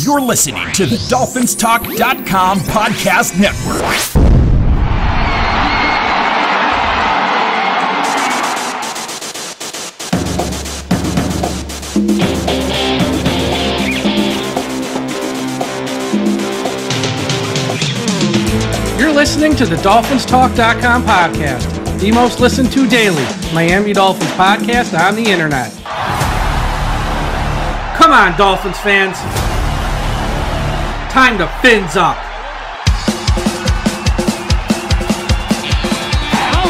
You're listening to the DolphinsTalk.com podcast network. You're listening to the DolphinsTalk.com podcast, the most listened to daily Miami Dolphins podcast on the internet. Come on, Dolphins fans. Time to fins up. All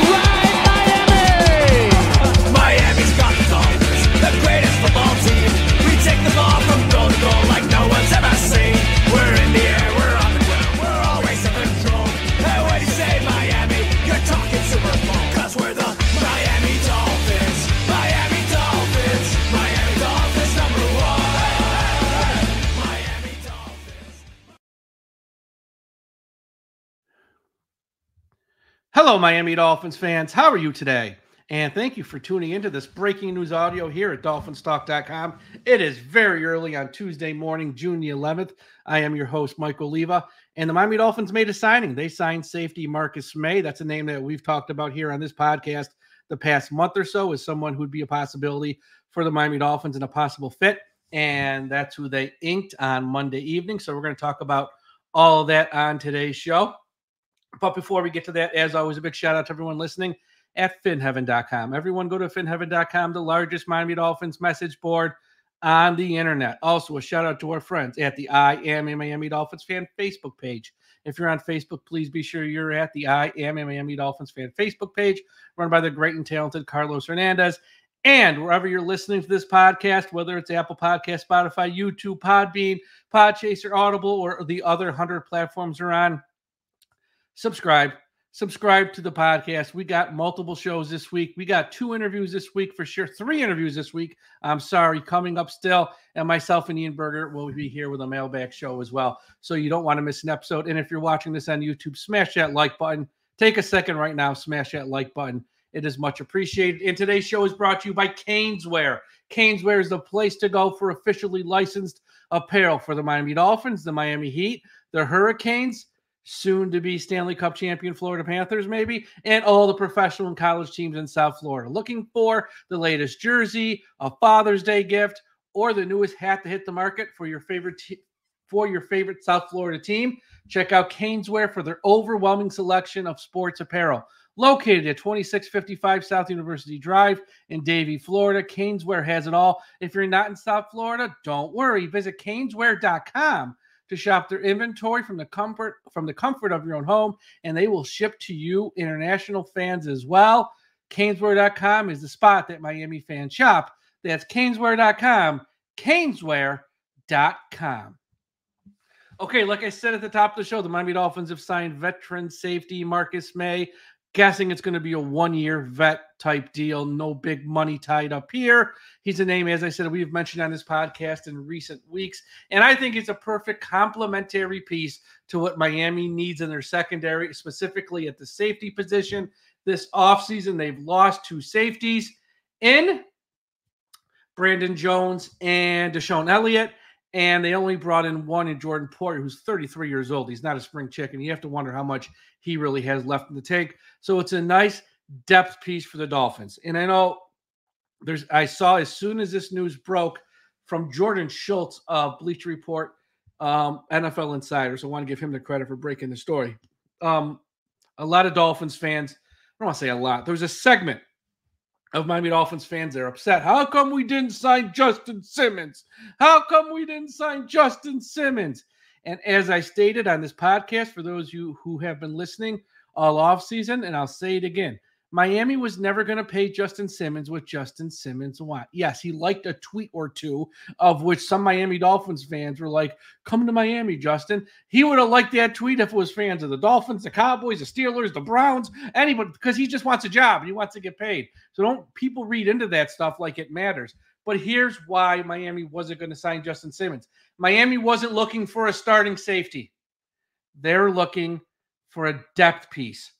right, Miami! Miami's got the Dolphins, the greatest football team. We take the ball from goal to goal like no one's ever seen. We're in the air, we're on the ground, we're always in control. Hey, when you say Miami, you're talking Super Bowl, 'cause we're the Miami Dolphins. Miami Dolphins. Miami Dolphins number one. Miami Dolphins. Hello, Miami Dolphins fans. How are you today? And thank you for tuning into this breaking news audio here at DolphinsTalk.com. It is very early on Tuesday morning, June the 11th. I am your host, Michael Leva, and the Miami Dolphins made a signing. They signed safety Marcus Maye. That's a name that we've talked about here on this podcast the past month or so as someone who'd be a possibility for the Miami Dolphins and a possible fit. And that's who they inked on Monday evening. So we're going to talk about all of that on today's show. But before we get to that, as always, a big shout out to everyone listening at finheaven.com. Everyone go to finheaven.com, the largest Miami Dolphins message board on the internet. Also, a shout out to our friends at the I Am a Miami Dolphins Fan Facebook page. If you're on Facebook, please be sure you're at the I Am a Miami Dolphins Fan Facebook page, run by the great and talented Carlos Hernandez. And wherever you're listening to this podcast, whether it's Apple Podcast, Spotify, YouTube, Podbean, Podchaser, Audible, or the other 100 platforms are on, subscribe to the podcast. We got multiple shows this week. We got 2 interviews this week for sure. 3 interviews this week. I'm sorry, coming up still. And myself and Ian Berger will be here with a mailbag show as well. So you don't want to miss an episode. And if you're watching this on YouTube, smash that like button. Take a second right now. Smash that like button. It is much appreciated. And today's show is brought to you by Caneswear. Caneswear is the place to go for officially licensed apparel for the Miami Dolphins, the Miami Heat, the Hurricanes, soon to be Stanley Cup champion Florida Panthers, maybe, and all the professional and college teams in South Florida. Looking for the latest jersey, a Father's Day gift, or the newest hat to hit the market for your favorite South Florida team? Check out Caneswear for their overwhelming selection of sports apparel. Located at 2655 South University Drive in Davie, Florida, Caneswear has it all. If you're not in South Florida, don't worry. Visit caneswear.com to shop their inventory from the comfort of your own home, and they will ship to you international fans as well. Caneswear.com is the spot that Miami fans shop. That's Caneswear.com, Caneswear.com. Okay, like I said at the top of the show, the Miami Dolphins have signed veteran safety Marcus Maye. Guessing it's going to be a 1-year vet type deal. No big money tied up here. He's a name, as I said, we've mentioned on this podcast in recent weeks. And I think it's a perfect complementary piece to what Miami needs in their secondary, specifically at the safety position. This offseason, they've lost 2 safeties in Brandon Jones and Deshaun Elliott. And they only brought in one in Jordan Poyer, who's 33 years old. He's not a spring chicken. You have to wonder how much he really has left in the tank. So it's a nice depth piece for the Dolphins. And I know I saw as soon as this news broke from Jordan Schultz of Bleacher Report, NFL Insider. So I want to give him the credit for breaking the story. A lot of Dolphins fans, I don't want to say a lot. There was a segment of Miami Dolphins fans that are upset. How come we didn't sign Justin Simmons? How come we didn't sign Justin Simmons? And as I stated on this podcast, for those of you who have been listening all offseason, and I'll say it again, Miami was never going to pay Justin Simmons what Justin Simmons want. Yes, he liked a tweet or two of which some Miami Dolphins fans were like, come to Miami, Justin. He would have liked that tweet if it was fans of the Dolphins, the Cowboys, the Steelers, the Browns, anybody, because he just wants a job and he wants to get paid. So don't people read into that stuff like it matters. But here's why Miami wasn't going to sign Justin Simmons. Miami wasn't looking for a starting safety. They're looking for a depth piece.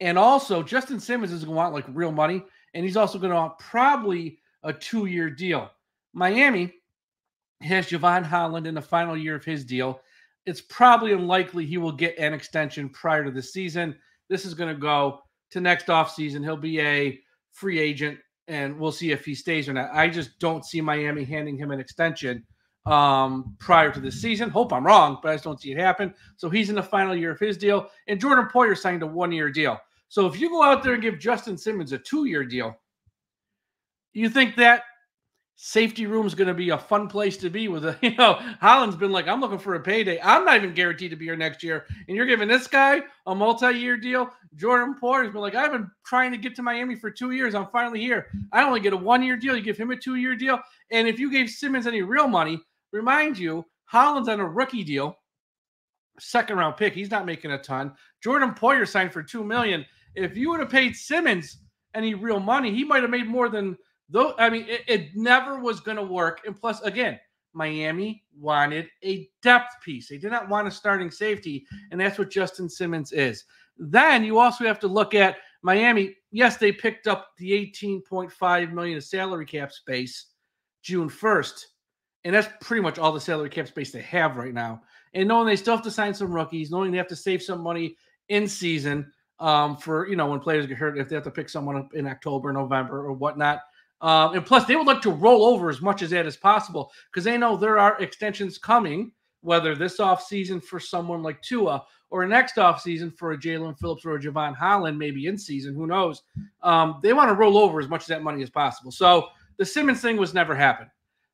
And also, Justin Simmons is going to want like real money, and he's also going to want probably a 2-year deal. Miami has Javon Holland in the final year of his deal. It's probably unlikely he will get an extension prior to the season. This is going to go to next offseason. He'll be a free agent, and we'll see if he stays or not. I just don't see Miami handing him an extension prior to the season. Hope I'm wrong, but I just don't see it happen. So he's in the final year of his deal, and Jordan Poyer signed a 1-year deal. So if you go out there and give Justin Simmons a 2-year deal, you think that safety room is going to be a fun place to be with Holland's been like, I'm looking for a payday. I'm not even guaranteed to be here next year. And you're giving this guy a multi-year deal. Jordan Poyer's been like, I've been trying to get to Miami for 2 years. I'm finally here. I only get a 1-year deal. You give him a 2-year deal. And if you gave Simmons any real money, remind you, Holland's on a rookie deal, 2nd-round pick. He's not making a ton. Jordan Poyer signed for $2 million. If you would have paid Simmons any real money, he might have made more than though. I mean, it never was going to work. And plus, again, Miami wanted a depth piece. They did not want a starting safety, and that's what Justin Simmons is. Then you also have to look at Miami. Yes, they picked up the $18.5 million of salary cap space June 1st, and that's pretty much all the salary cap space they have right now. And knowing they still have to sign some rookies, knowing they have to save some money in season for, when players get hurt, if they have to pick someone up in October, November, or whatnot. And plus, they would like to roll over as much as that as possible because they know there are extensions coming, whether this offseason for someone like Tua or next offseason for a Jaylen Phillips or a Javon Holland, maybe in season, who knows. They want to roll over as much of that money as possible. So the Simmons thing was never going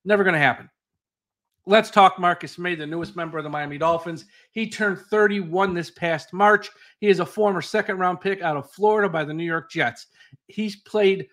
to happen. Let's talk Marcus Maye, the newest member of the Miami Dolphins. He turned 31 this past March. He is a former 2nd-round pick out of Florida by the New York Jets. He's played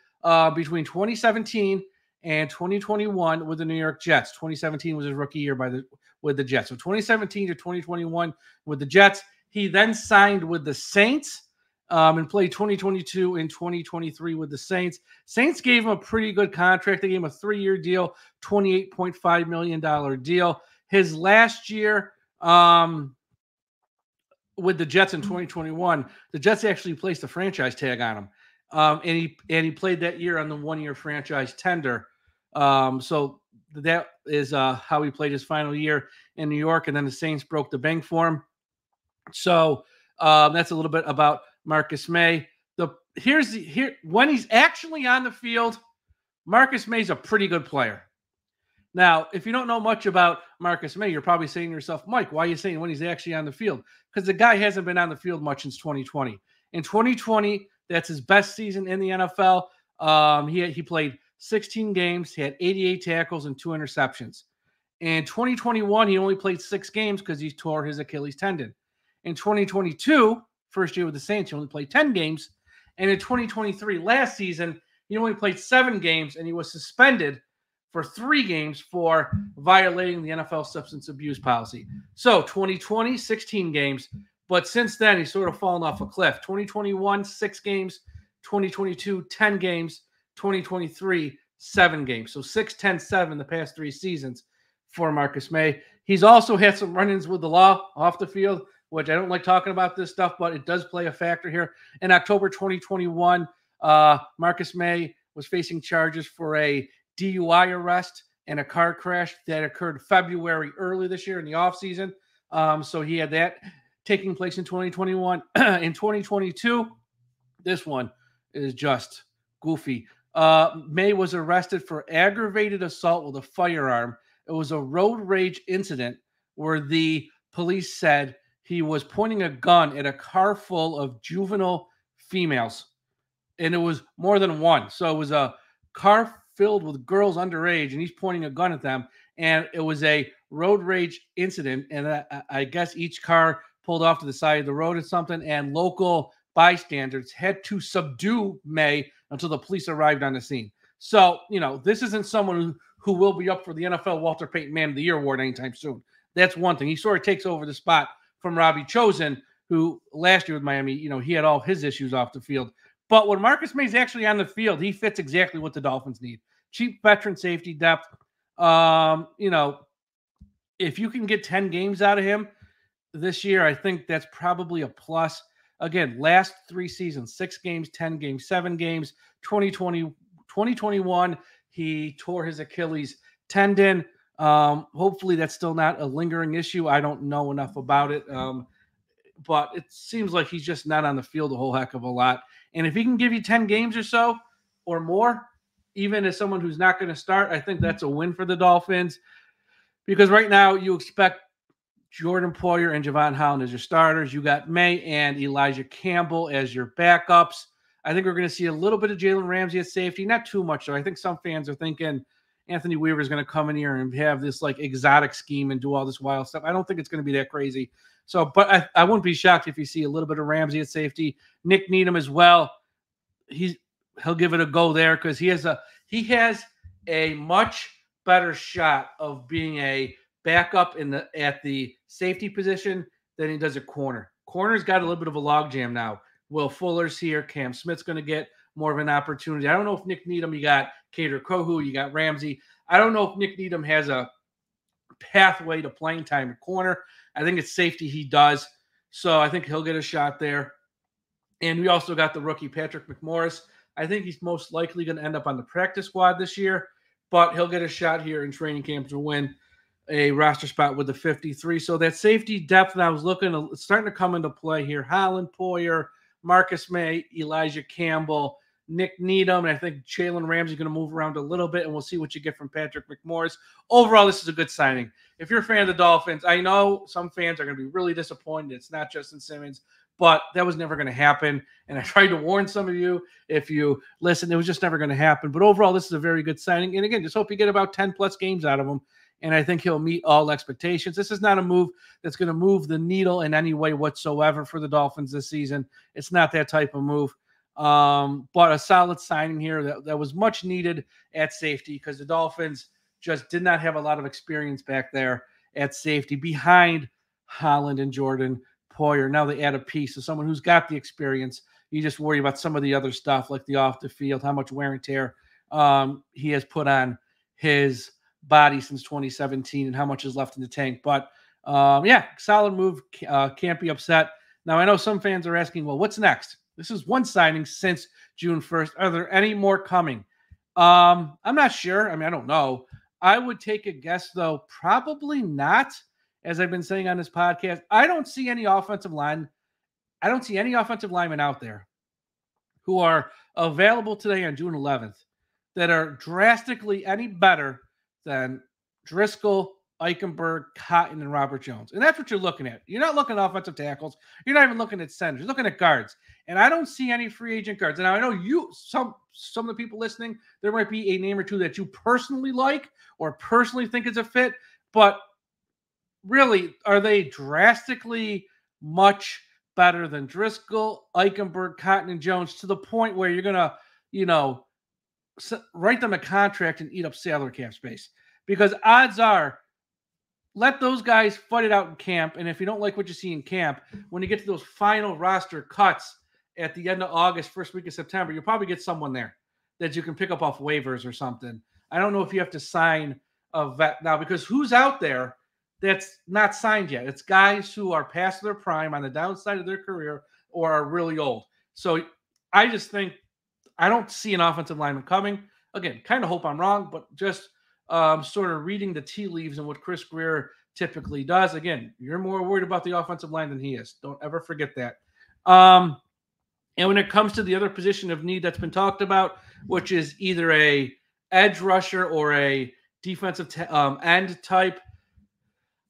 between 2017 and 2021 with the New York Jets. 2017 was his rookie year with the Jets. So 2017 to 2021 with the Jets. He then signed with the Saints and played 2022 and 2023 with the Saints. Saints gave him a pretty good contract. They gave him a 3-year deal, $28.5 million deal. His last year with the Jets in 2021, the Jets actually placed a franchise tag on him. And he played that year on the 1-year franchise tender. So that is how he played his final year in New York. And then the Saints broke the bank for him. So that's a little bit about Marcus Maye. When he's actually on the field, Marcus Maye's a pretty good player. Now, if you don't know much about Marcus Maye, you're probably saying to yourself, Mike, why are you saying when he's actually on the field? Because the guy hasn't been on the field much since 2020. In 2020, that's his best season in the NFL. He played 16 games. He had 88 tackles and 2 interceptions. In 2021, he only played 6 games because he tore his Achilles tendon. In 2022, first year with the Saints, he only played 10 games. And in 2023, last season, he only played 7 games, and he was suspended for 3 games for violating the NFL substance abuse policy. So 2020, 16 games. But since then, he's sort of fallen off a cliff. 2021, 6 games. 2022, 10 games. 2023, 7 games. So 6, 10, 7 the past 3 seasons for Marcus Maye. He's also had some run-ins with the law off the field, which I don't like talking about this stuff, but it does play a factor here. In October 2021, Marcus Maye was facing charges for a DUI arrest and a car crash that occurred February early this year in the offseason. So he had that taking place in 2021. In 2022, this one is just goofy. Maye was arrested for aggravated assault with a firearm. It was a road rage incident where the police said he was pointing a gun at a car full of juvenile females. And it was more than one. So it was a car filled with girls underage, and he's pointing a gun at them. And it was a road rage incident. And I guess each car pulled off to the side of the road or something. And local bystanders had to subdue Maye until the police arrived on the scene. So, this isn't someone who will be up for the NFL Walter Payton Man of the Year award anytime soon. That's one thing. He sort of takes over the spot from Robbie Chosen, who last year with Miami, he had all his issues off the field. But when Marcus Maye's actually on the field, he fits exactly what the Dolphins need. Cheap veteran safety depth. If you can get 10 games out of him this year, I think that's probably a plus. Again, last 3 seasons, 6 games, 10 games, 7 games. 2021, he tore his Achilles tendon. Hopefully that's still not a lingering issue. I don't know enough about it. But it seems like he's just not on the field a whole heck of a lot. And if he can give you 10 games or so or more, even as someone who's not going to start, I think that's a win for the Dolphins. Because right now you expect Jordan Poyer and Javon Holland as your starters. You got Maye and Elijah Campbell as your backups. I think we're going to see a little bit of Jalen Ramsey at safety. Not too much, though. I think some fans are thinking Anthony Weaver is going to come in here and have this like exotic scheme and do all this wild stuff. I don't think it's going to be that crazy. So, but I wouldn't be shocked if you see a little bit of Ramsey at safety. Nick Needham as well. He'll give it a go there because he has a much better shot of being a backup at the safety position than he does at corner. Corner's got a little bit of a logjam now. Will Fuller's here. Cam Smith's going to get more of an opportunity. I don't know if Nick Needham, you got Kader Kohu, you got Ramsey. I don't know if Nick Needham has a pathway to playing time at corner. I think it's safety he does. So I think he'll get a shot there. And we also got the rookie Patrick McMorris. I think he's most likely going to end up on the practice squad this year, but he'll get a shot here in training camp to win a roster spot with the 53. So that safety depth that I was looking at, it's starting to come into play here. Holland, Poyer, Marcus Maye, Elijah Campbell, Nick Needham, and I think Jalen Ramsey going to move around a little bit, and we'll see what you get from Patrick McMorris. Overall, this is a good signing. If you're a fan of the Dolphins, I know some fans are going to be really disappointed. It's not Justin Simmons, but that was never going to happen. And I tried to warn some of you, if you listen, it was just never going to happen. But overall, this is a very good signing. And again, just hope you get about 10-plus games out of him. And I think he'll meet all expectations. This is not a move that's going to move the needle in any way whatsoever for the Dolphins this season. It's not that type of move. But a solid signing here that was much needed at safety because the Dolphins just did not have a lot of experience back there at safety behind Holland and Jordan Poyer. Now they add a piece of someone who's got the experience. You just worry about some of the other stuff like the off the field, how much wear and tear he has put on his body since 2017 and how much is left in the tank. But yeah, solid move. Can't be upset. Now, I know some fans are asking, well, what's next? This is one signing since June 1st. Are there any more coming? I'm not sure. I mean, I don't know. I would take a guess, though, probably not. As I've been saying on this podcast, I don't see any offensive line. I don't see any offensive linemen out there who are available today on June 11th that are drastically any better than Driscoll, Eichenberg, Cotton, and Robert Jones. And that's what you're looking at. You're not looking at offensive tackles. You're not even looking at centers. You're looking at guards. And I don't see any free agent guards. And now I know some of the people listening, there might be a name or two that you personally like or personally think is a fit. But really, are they drastically much better than Driscoll, Eichenberg, Cotton, and Jones to the point where you're going to, write them a contract and eat up salary cap space? Because odds are, let those guys fight it out in camp. And if you don't like what you see in camp, when you get to those final roster cuts at the end of August, first week of September, you'll probably get someone there that you can pick up off waivers or something. I don't know if you have to sign a vet now, because who's out there that's not signed yet? It's guys who are past their prime, on the downside of their career, or are really old. So I just think I don't see an offensive lineman coming. Again, kind of hope I'm wrong, but just sort of reading the tea leaves and what Chris Grier typically does. Again, you're more worried about the offensive line than he is. Don't ever forget that. And when it comes to the other position of need that's been talked about, which is either a edge rusher or a defensive end type,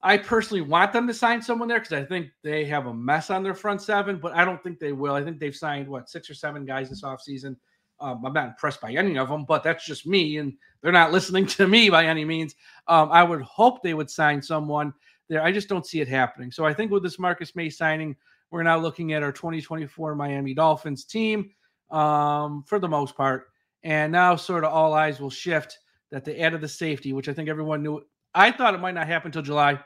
I personally want them to sign someone there because I think they have a mess on their front seven, but I don't think they will. I think they've signed, 6 or 7 guys this offseason. I'm not impressed by any of them, but that's just me, and they're not listening to me by any means. I would hope they would sign someone there. I just don't see it happening. So I think with this Marcus Maye signing, we're now looking at our 2024 Miami Dolphins team for the most part. And now sort of all eyes will shift that they added the safety, which I think everyone knew. I thought it might not happen until July,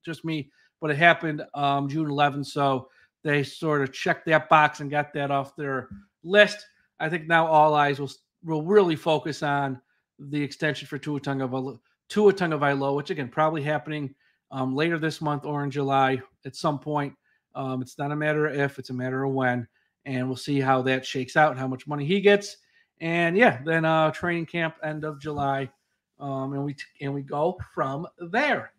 just me, but it happened June 11th. So they sort of checked that box and got that off their list. I think now all eyes will really focus on the extension for Tua Tagovailoa, which, again, probably happening later this month or in July at some point. It's not a matter of if, it's a matter of when. And we'll see how that shakes out and how much money he gets. And, yeah, then training camp end of July. and we go from there.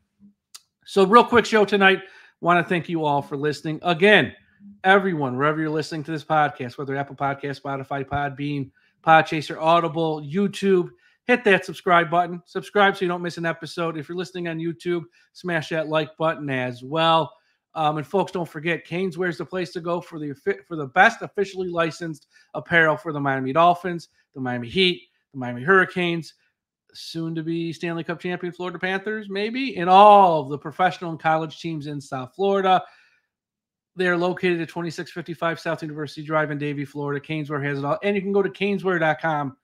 So real quick show tonight. Want to thank you all for listening. Again, everyone, wherever you're listening to this podcast, whether Apple Podcast, Spotify, Podbean, Podchaser, Audible, YouTube, hit that subscribe button. Subscribe so you don't miss an episode. If you're listening on YouTube, smash that like button as well. And folks, don't forget, Caneswear's the place to go for the best officially licensed apparel for the Miami Dolphins, the Miami Heat, the Miami Hurricanes, soon to be Stanley Cup champion Florida Panthers, maybe, and all of the professional and college teams in South Florida. They're located at 2655 South University Drive in Davie, Florida. Caneswear has it all. And you can go to caneswear.com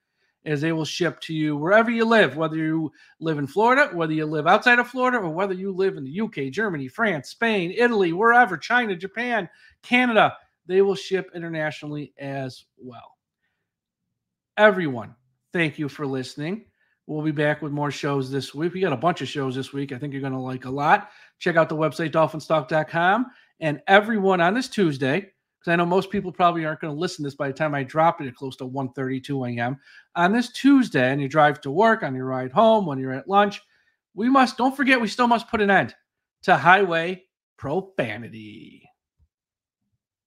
as they will ship to you wherever you live, whether you live in Florida, whether you live outside of Florida, or whether you live in the UK, Germany, France, Spain, Italy, wherever, China, Japan, Canada. They will ship internationally as well. Everyone, thank you for listening. We'll be back with more shows this week. We got a bunch of shows this week I think you're going to like a lot. Check out the website, DolphinsTalk.com. And everyone on this Tuesday, because I know most people probably aren't going to listen to this by the time I drop it at close to 1:32 a.m. On this Tuesday, and you drive to work, on your ride home, when you're at lunch, don't forget, we still must put an end to highway profanity.